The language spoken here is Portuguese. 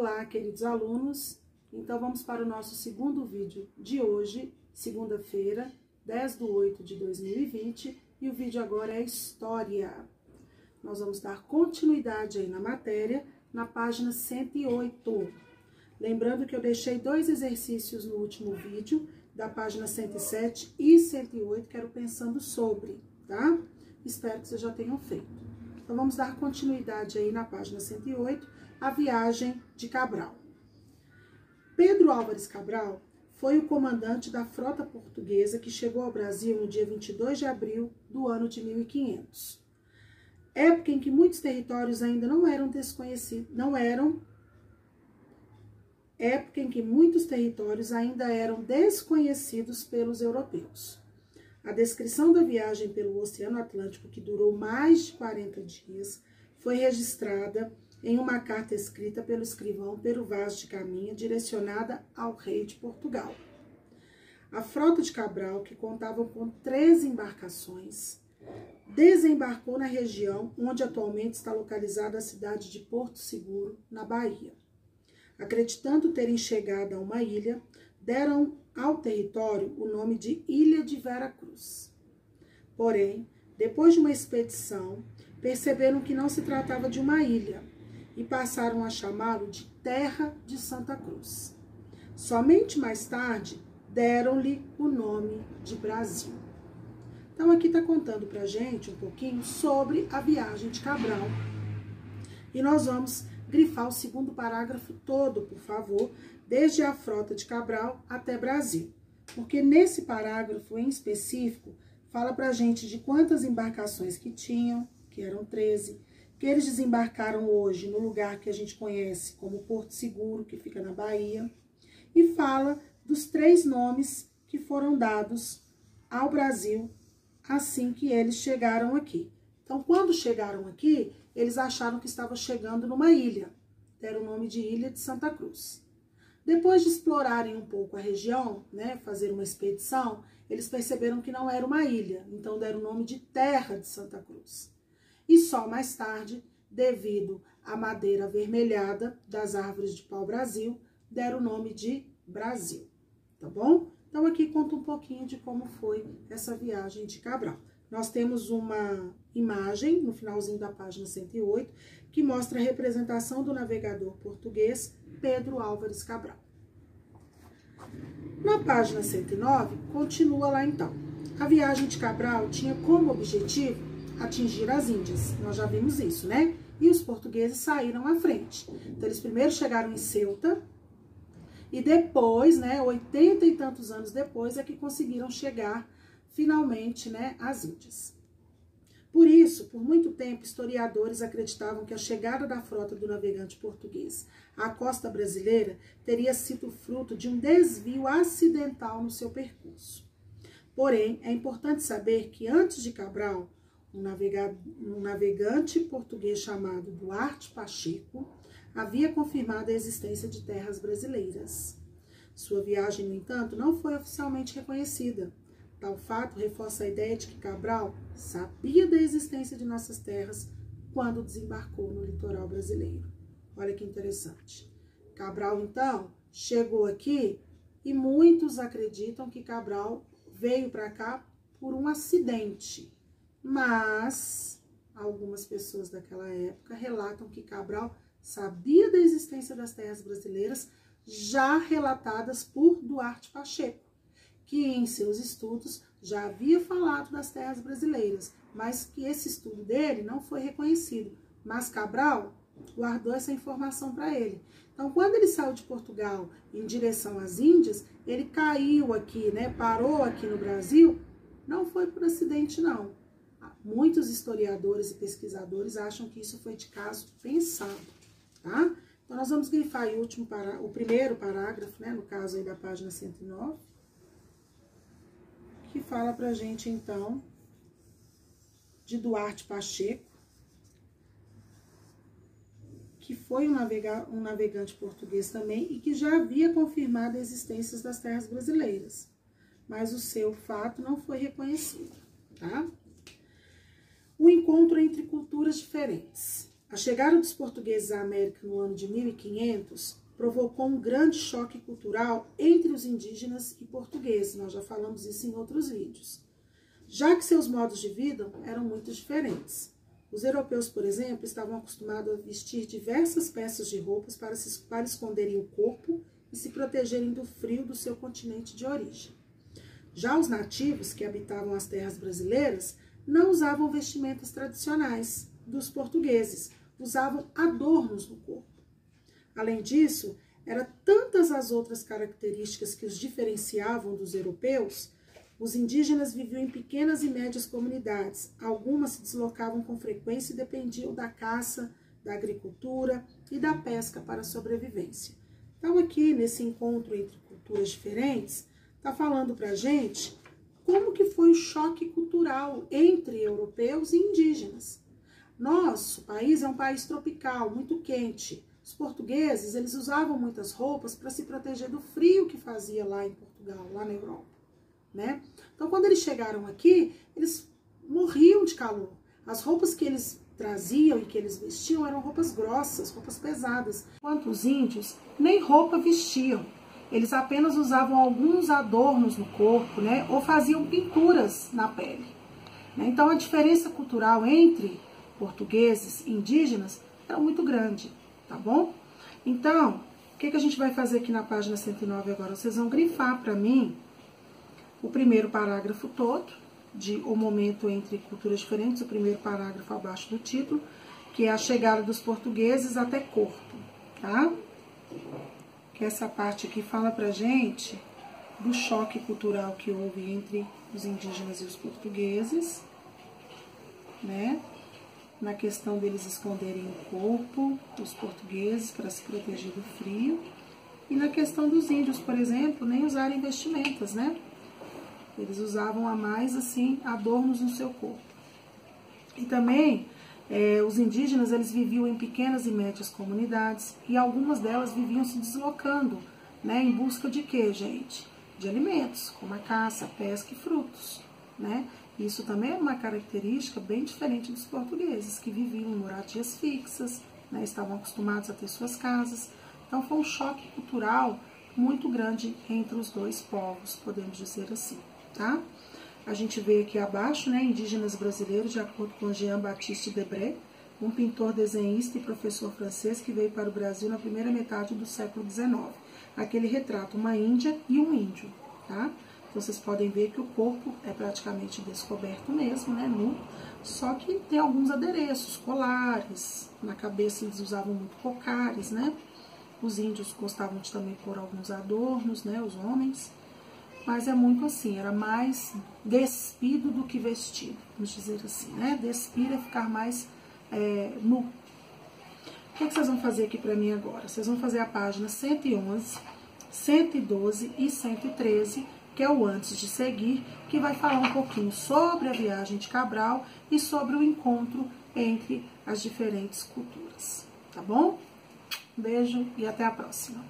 Olá, queridos alunos. Então, vamos para o nosso segundo vídeo de hoje, segunda-feira, 10/8/2020, e o vídeo agora é História. Nós vamos dar continuidade aí na matéria, na página 108. Lembrando que eu deixei 2 exercícios no último vídeo, da página 107 e 108, que era o Pensando Sobre, tá? Espero que vocês já tenham feito. Então, vamos dar continuidade aí na página 108, a viagem de Cabral. Pedro Álvares Cabral foi o comandante da frota portuguesa que chegou ao Brasil no dia 22 de abril do ano de 1500. Época em que muitos territórios ainda não eram desconhecidos, pelos europeus. A descrição da viagem pelo Oceano Atlântico, que durou mais de 40 dias, foi registrada em uma carta escrita pelo escrivão Pero Vaz de Caminha, direcionada ao rei de Portugal. A frota de Cabral, que contava com 13 embarcações, desembarcou na região onde atualmente está localizada a cidade de Porto Seguro, na Bahia. Acreditando terem chegado a uma ilha, deram ao território o nome de Ilha de Vera Cruz. Porém, depois de uma expedição, perceberam que não se tratava de uma ilha e passaram a chamá-lo de Terra de Santa Cruz. Somente mais tarde, deram-lhe o nome de Brasil. Então, aqui está contando para a gente um pouquinho sobre a viagem de Cabral. E nós vamos grifar o segundo parágrafo todo, por favor, desde a frota de Cabral até Brasil. Porque nesse parágrafo em específico, fala para a gente de quantas embarcações que tinham, que eram 13, que eles desembarcaram hoje no lugar que a gente conhece como Porto Seguro, que fica na Bahia, e fala dos 3 nomes que foram dados ao Brasil assim que eles chegaram aqui. Então, quando chegaram aqui, eles acharam que estavam chegando numa ilha, deram o nome de Ilha de Santa Cruz. Depois de explorarem um pouco a região, né, fazer uma expedição, eles perceberam que não era uma ilha, então deram o nome de Terra de Santa Cruz. E só mais tarde, devido à madeira avermelhada das árvores de pau-brasil, deram o nome de Brasil, tá bom? Então, aqui conta um pouquinho de como foi essa viagem de Cabral. Nós temos uma imagem no finalzinho da página 108, que mostra a representação do navegador português Pedro Álvares Cabral. Na página 109, continua lá então. A viagem de Cabral tinha como objetivo atingir as Índias. Nós já vimos isso, né? E os portugueses saíram à frente. Então, eles primeiro chegaram em Ceuta e depois, né, 80 e tantos anos depois, é que conseguiram chegar finalmente, né, às Índias. Por isso, por muito tempo, historiadores acreditavam que a chegada da frota do navegante português à costa brasileira teria sido fruto de um desvio acidental no seu percurso. Porém, é importante saber que antes de Cabral, um navegante português chamado Duarte Pacheco havia confirmado a existência de terras brasileiras. Sua viagem, no entanto, não foi oficialmente reconhecida. Tal fato reforça a ideia de que Cabral sabia da existência de nossas terras quando desembarcou no litoral brasileiro. Olha que interessante. Cabral, então, chegou aqui e muitos acreditam que Cabral veio para cá por um acidente. Mas algumas pessoas daquela época relatam que Cabral sabia da existência das terras brasileiras já relatadas por Duarte Pacheco, que em seus estudos já havia falado das terras brasileiras, mas que esse estudo dele não foi reconhecido. Mas Cabral guardou essa informação para ele. Então, quando ele saiu de Portugal em direção às Índias, ele caiu aqui, né, parou aqui no Brasil, não foi por acidente, não. Muitos historiadores e pesquisadores acham que isso foi de caso pensado, tá? Então, nós vamos grifar aí o primeiro parágrafo, né, no caso aí da página 109, que fala pra gente, então, de Duarte Pacheco, que foi um navegante português também e que já havia confirmado a existência das terras brasileiras, mas o seu fato não foi reconhecido, tá? O encontro entre culturas diferentes. A chegada dos portugueses à América no ano de 1500 provocou um grande choque cultural entre os indígenas e portugueses. Nós já falamos isso em outros vídeos. Já que seus modos de vida eram muito diferentes. Os europeus, por exemplo, estavam acostumados a vestir diversas peças de roupas para esconderem o corpo e se protegerem do frio do seu continente de origem. Já os nativos, que habitavam as terras brasileiras, não usavam vestimentas tradicionais dos portugueses, usavam adornos no corpo. Além disso, eram tantas as outras características que os diferenciavam dos europeus. Os indígenas viviam em pequenas e médias comunidades. Algumas se deslocavam com frequência e dependiam da caça, da agricultura e da pesca para a sobrevivência. Então, aqui, nesse encontro entre culturas diferentes, está falando para a gente como que foi o choque cultural entre europeus e indígenas. Nosso país é um país tropical, muito quente. Os portugueses, eles usavam muitas roupas para se proteger do frio que fazia lá em Portugal, lá na Europa, né? Então, quando eles chegaram aqui, eles morriam de calor. As roupas que eles traziam e que eles vestiam eram roupas grossas, roupas pesadas. Enquanto os índios nem roupa vestiam. Eles apenas usavam alguns adornos no corpo, né? Ou faziam pinturas na pele. Então, a diferença cultural entre portugueses e indígenas era muito grande, tá bom? Então, o que a gente vai fazer aqui na página 109 agora? Vocês vão grifar para mim o primeiro parágrafo todo, de o momento entre culturas diferentes, o primeiro parágrafo abaixo do título, que é a chegada dos portugueses até Corpo, tá? Que essa parte aqui fala pra gente do choque cultural que houve entre os indígenas e os portugueses, né? Na questão deles esconderem o corpo, os portugueses, para se proteger do frio. E na questão dos índios, por exemplo, nem usarem vestimentas, né? Eles usavam a mais, assim, adornos no seu corpo. E também, os indígenas, eles viviam em pequenas e médias comunidades. E algumas delas viviam se deslocando, né? Em busca de quê, gente? De alimentos, como a caça, a pesca e frutos, né? Isso também é uma característica bem diferente dos portugueses, que viviam em moradias fixas, né, estavam acostumados a ter suas casas. Então, foi um choque cultural muito grande entre os dois povos, podemos dizer assim, tá? A gente vê aqui abaixo, né, indígenas brasileiros, de acordo com Jean-Baptiste Debré, um pintor, desenhista e professor francês que veio para o Brasil na primeira metade do século XIX. Aqui ele retrata uma índia e um índio, tá? Então, vocês podem ver que o corpo é praticamente descoberto mesmo, né, nu, só que tem alguns adereços, colares, na cabeça eles usavam muito cocares, né, os índios gostavam de também pôr alguns adornos, né, os homens, mas é muito assim, era mais despido do que vestido, vamos dizer assim, né, despir é ficar mais nu. O que vocês vão fazer aqui para mim agora? Vocês vão fazer a página 111, 112 e 113, que é o antes de seguir, que vai falar um pouquinho sobre a viagem de Cabral e sobre o encontro entre as diferentes culturas, tá bom? Um beijo e até a próxima.